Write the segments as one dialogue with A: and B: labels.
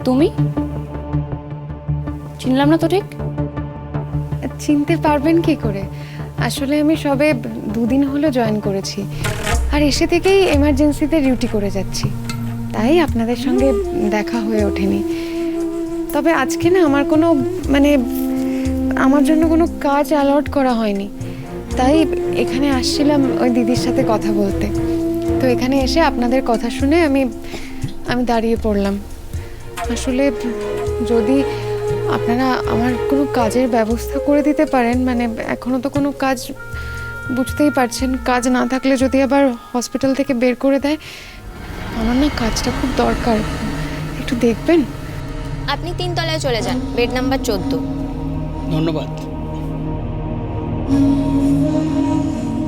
A: তুমি চিনলাম না তো ঠিক।
B: চিনতে পারবেন কি করে? আসলে আমি সবে 2 দিন হলো জয়েন করেছি, আর এসে থেকেই এমার্জেন্সিতে ডিউটি করে যাচ্ছি, তাই আপনাদের সঙ্গে দেখা হয়ে ওঠেনি। তবে আজকে না আমার কোনো আমার জন্য কোনো কাজ অ্যালট করা হয়নি, তাই এখানে আসছিলাম ওই দিদির সাথে কথা বলতে। তো এখানে এসে আপনাদের কথা শুনে আমি দাঁড়িয়ে পড়লাম। আসলে যদি আপনারা আমার কোনো কাজের ব্যবস্থা করে দিতে পারেন, এখনো তো কোনো কাজ, বুঝতেই পারছেন, কাজ না থাকলে যদি আবার হসপিটাল থেকে বের করে দেয়, আমার না কাজটা খুব দরকার, একটু দেখবেন।
C: আপনি 3 তলায় চলে যান, বেড নাম্বার 14।
D: ধন্যবাদ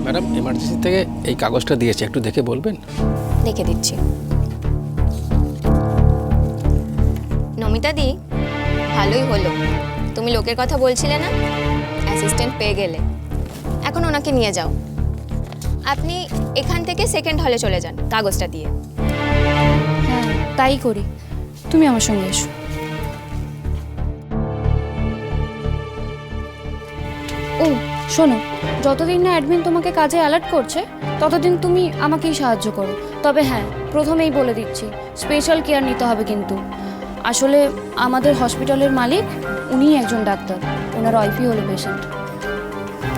D: ম্যাডাম। এমার্জেন্সি থেকে এই কাগজটা দিয়েছে, একটু দেখে বলবেন?
C: দেখে দিচ্ছি। নমিতা দি, ভালোই হলো, তুমি লোকের কথা বলছিলে না, অ্যাসিস্ট্যান্ট পেয়ে গেলে। এখন ওনাকে নিয়ে যাও। আপনি এখান থেকে সেকেন্ড হলে চলে যান কাগজটা দিয়ে।
A: হ্যাঁ তাই করি, তুমি আমার সঙ্গে এসো। ও শোনো, যতদিন না অ্যাডমিন তোমাকে কাজে অ্যালার্ট করছে ততদিন তুমি আমাকেই সাহায্য করো। তবে হ্যাঁ, প্রথমেই বলে দিচ্ছি, স্পেশাল কেয়ার নিতে হবে কিন্তু। আসলে আমাদের হসপিটালের মালিক উনিই একজন ডাক্তার, ওনার ওয়াইফই হলো পেশেন্ট।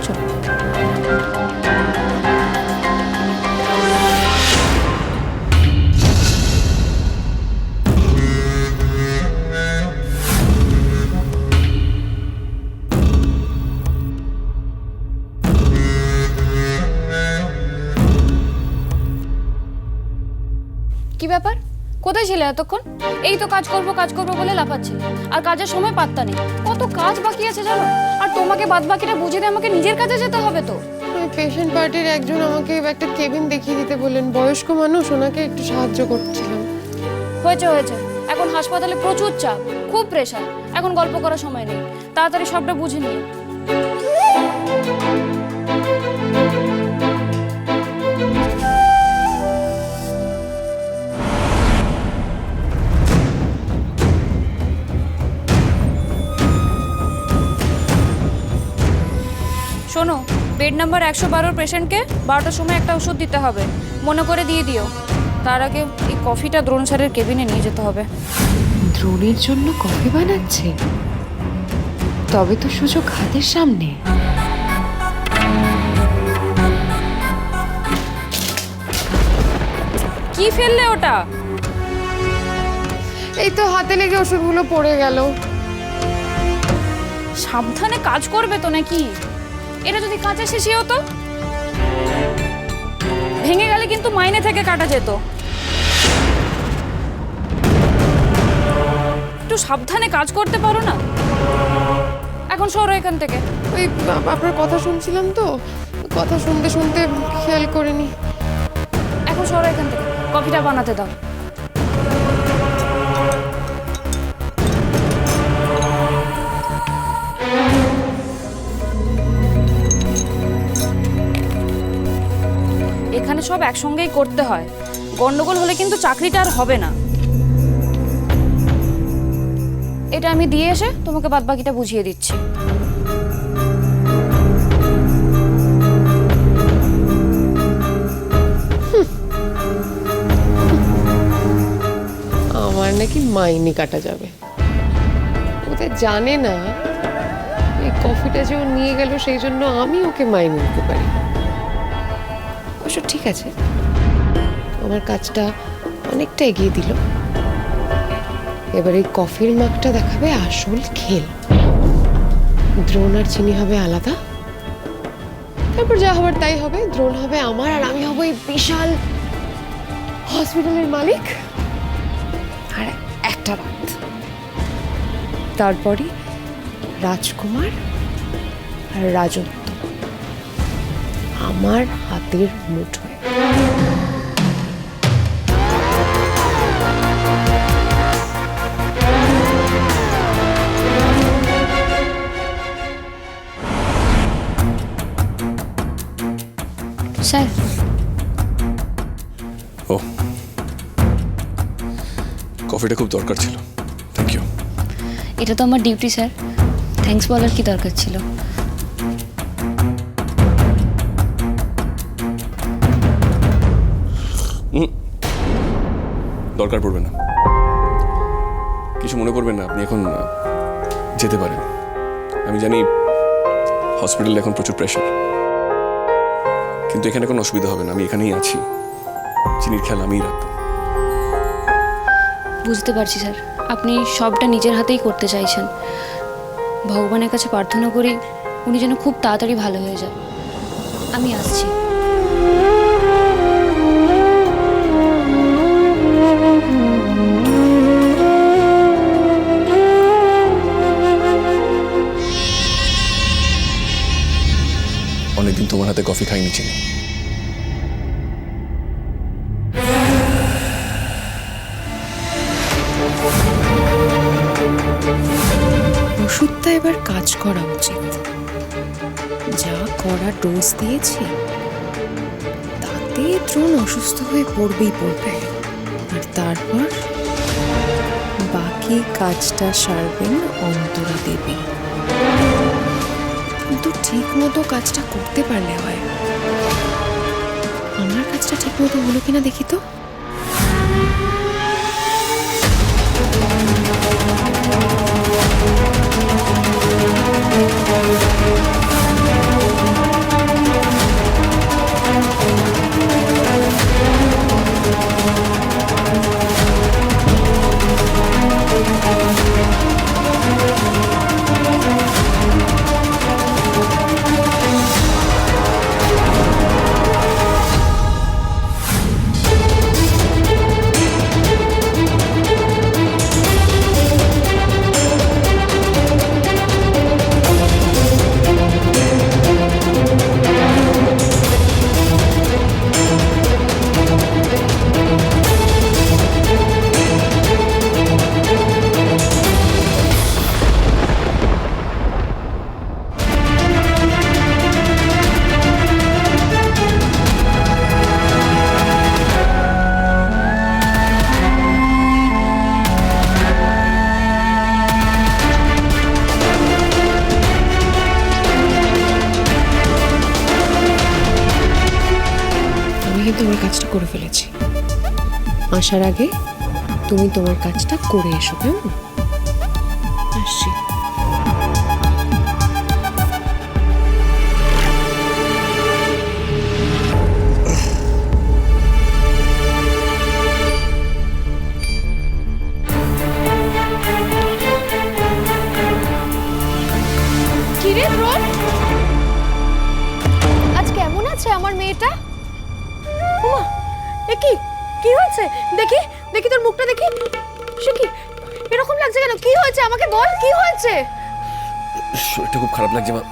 A: চলো। কি ব্যাপার, কোথায় ছিলে এতক্ষণ? এই তো কাজ করবো বলে লাফাচ্ছিলে, আর কাজের সময় পাত্তা নেই। কত কাজ বাকি আছে জানো, আর তোমাকে বাদ বাকিটা বুঝিয়ে দিয়ে আমাকে নিজের কাজে যেতে হবে তো।
B: পেশেন্ট পার্টির একজন আমাকে একটা কেবিন দেখিয়ে দিতে বললেন, বয়স্ক মানুষ, ওনাকে একটু সাহায্য করছিলাম।
A: হয়েছে, এখন হাসপাতালে প্রচুর চাপ, খুব প্রেশার, এখন গল্প করার সময় নেই, তাড়াতাড়ি সবটা বুঝে নিও। শোনো, বেড নাম্বার 112 পেশেন্টকে 12টার সময় একটা ওষুধ দিতে হবে, মনে করে দিয়ে দিও। তার আগে এই কফিটা দ্রোণ স্যারের কেবিনে নিয়ে যেতে হবে।
B: দ্রোণের জন্য কফি বানাচ্ছে? তবে তো সুযোগ হাতের সামনে।
A: কি ফেললে ওটা?
B: এই তো হাতে লেগে ওষুধগুলো পড়ে গেল।
A: সাবধানে কাজ করবে তো নাকি? এটা যদি কাঁচা শেষই হতো, ভেঙে গেলে কিন্তু মাইনে থেকে কাটা যেত। একটু সাবধানে কাজ করতে পারো না? এখন সরো এখান থেকে।
B: ওই আপনার কথা শুনছিলাম তো, কথা শুনতে শুনতে খেয়াল করিনি।
A: এখন সরো এখান থেকে, কফিটা বানাতে দাও। এখানে সব একসঙ্গেই করতে হয়, গন্ডগোল হলে কিন্তু চাকরিটা আর হবে না। এটা আমি দিয়ে এসে তোমাকে বাদবাকিটা বুঝিয়ে দিচ্ছি।
B: আমার নাকি মাইনে কাটা যাবে, ওদের জানে না এই কফিটা যে ও নিয়ে গেল সেই জন্য আমি ওকে মাইনে দিতে পারি। অবশ্য ঠিক আছে, আমার কাজটা অনেকটা এগিয়ে দিল। এবার এই কফির মাগটা দেখাবে আসল খেল। দ্রোণ আর চিনি হবে আলাদা, তারপর যা হবার তাই হবে। দ্রোণ হবে আমার, আর আমি হব এই বিশাল হসপিটালের মালিক। আর একটা রাত, তারপরে রাজকুমার আর রাজত্ব আমার হাতের মুঠোয়।
A: স্যার,
E: ও, কফিটা খুব দরকার ছিল,
A: এটা তো আমার ডিউটি স্যার, থ্যাঙ্কস বলার কি দরকার ছিল?
E: দরকার পড়বে না, কিছু মনে করবেন না, আপনি এখন যেতে পারেন। আমি জানি হসপিটালে এখন প্রচুর প্রেশার, কিন্তু এখানে কোনো অসুবিধা হবে না, আমি এখানেই আছি, চিনির খেয়াল আমিই রাখবো।
A: বুঝতে পারছি স্যার, আপনি সবটা নিজের হাতেই করতে চাইছেন। ভগবানের কাছে প্রার্থনা করি উনি যেন খুব তাড়াতাড়ি ভালো হয়ে যায়। আমি আসছি।
E: অনেকদিন তোমার হাতে কফি খাইনি চিনি।
B: ওষুধটা এবার কাজ করা উচিত। যা করা ডোজ দিয়েছি তাতে দ্রোণ অসুস্থ হয়ে পড়বেই পড়বে, আর তারপর বাকি কাজটা সারবেন অন্তরা দেবী। কিন্তু ঠিক মতো কাজটা করতে পারলে হয়। আমার কাজটা ঠিক মতো হলো কিনা দেখি তো। কিন্তু আমার কাজটা করে ফেলেছি। আসার আগে তুমি তোমার কাজটা করে এসো, কেমন? আসছি।
A: কিরে দ্রোণ, আজ কেমন আছে আমার মেয়েটা? ওমা, এ কি কি হয়েছে? দেখি দেখি তোর মুখটা দেখি। সে কি এরকম লাগছে কেন? কি হয়েছে আমাকে বল, কি হয়েছে?
E: শরীরটা খুব খারাপ লাগছে মা।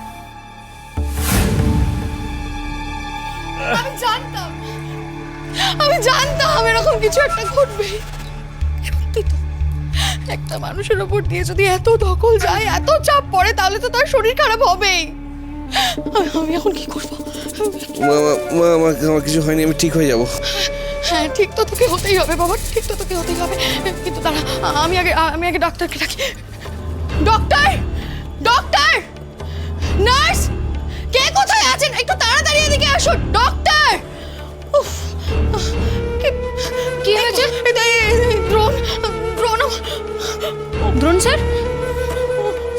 A: আমি জানতাম এরকম কিছু একটা ঘটবে। সত্যি তো, একটা মানুষের ওপর দিয়ে যদি এত ধকল যায়, এত চাপ পড়ে, তাহলে তো তার শরীর খারাপ হবেই। আমি এখন কি করবো?
E: আমার কিছু হয়নি, আমি ঠিক হয়ে যাবো।
A: হ্যাঁ, ঠিক তো তোকে হতেই হবে বাবা, ঠিক তো তোকে হতেই হবে। কিন্তু দাঁড়া, আমি আগে ডাক্তারকে ডাকি। ডক্টর, ডক্টর, নার্স, কে কোথায় আছেন? একটু তাড়াতাড়ি এদিকে আসুন। ডক্টর, উফ, কি হয়েছে? দ্রোণ, দ্রোণ, দ্রোণ স্যার,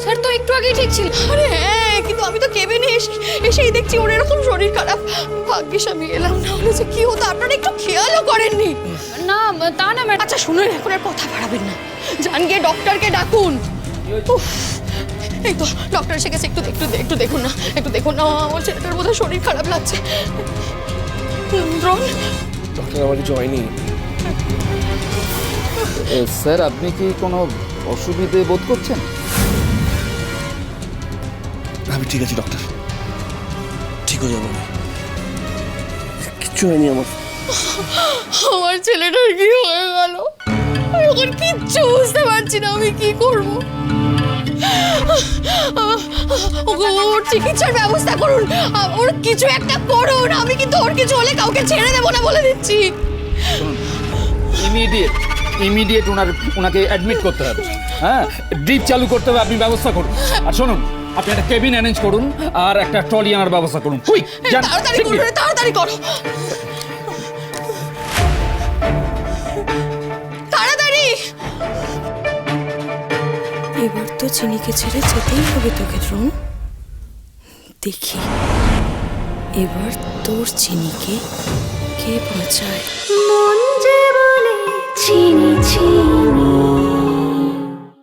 A: স্যার তো একটু আগেই ঠিক ছিল। আরে হ্যাঁ, কিন্তু আমি তো কেবিনে এসেই দেখছি ওর এরকম শরীর খারাপ। ভাগ্যিস আমি এলাম, না হলে যে কি হতো। আপনারা একটু খেয়ালও করেননি? না তা না ম্যাডাম। আচ্ছা শুনুন, এখন আর কথা বাড়াবেন না, যান গিয়ে ডক্টরকে ডাকুন। উফ, এই তো ডক্টর এসে গেছে। একটু দেখুন না, একটু দেখুন না, আমার ছেলেটার বোধহয় শরীর খারাপ লাগছে। দ্রোণ,
E: ডক্টর, আমার কিছু হয়নি।
F: স্যার, আপনি কি কোনো অসুবিধে বোধ করছেন?
E: আমি ঠিক আছি ডক্টর, ঠিক হয়ে যাবো, কিচ্ছু হয়নি আমার।
A: আমার ছেলেটার কি হয়ে গেল? আমি এখন কিচ্ছু বুঝতে পারছি না, আমি কি করব। ওর চিকিৎসার ব্যবস্থা করুন, ওর কিছু একটা করুন। আমি কিন্তু ওর কিছু হলে কাউকে ছেড়ে দেবো না, বলে দিচ্ছি।
F: ইমিডিয়েট ইমিডিয়েট ওনাকে অ্যাডমিট করতে হবে। হ্যাঁ, ড্রিপ চালু করতে হবে, আপনি ব্যবস্থা করুন। আর শুনুন, আপনি একটা কেবিন অ্যারেঞ্জ করুন আর একটা ট্রলি আনার ব্যবস্থা করুন। কুইক, যান, শিগগির।
C: তাড়াতাড়ি করো, তাড়াতাড়ি।
G: এবার তো চিনিকে ছেড়ে যেতেই হবে তোকে দ্রোণ। দেখি এবার তোর চিনিকে কে বাঁচায়।
H: মন যে বলে চিনি চিনি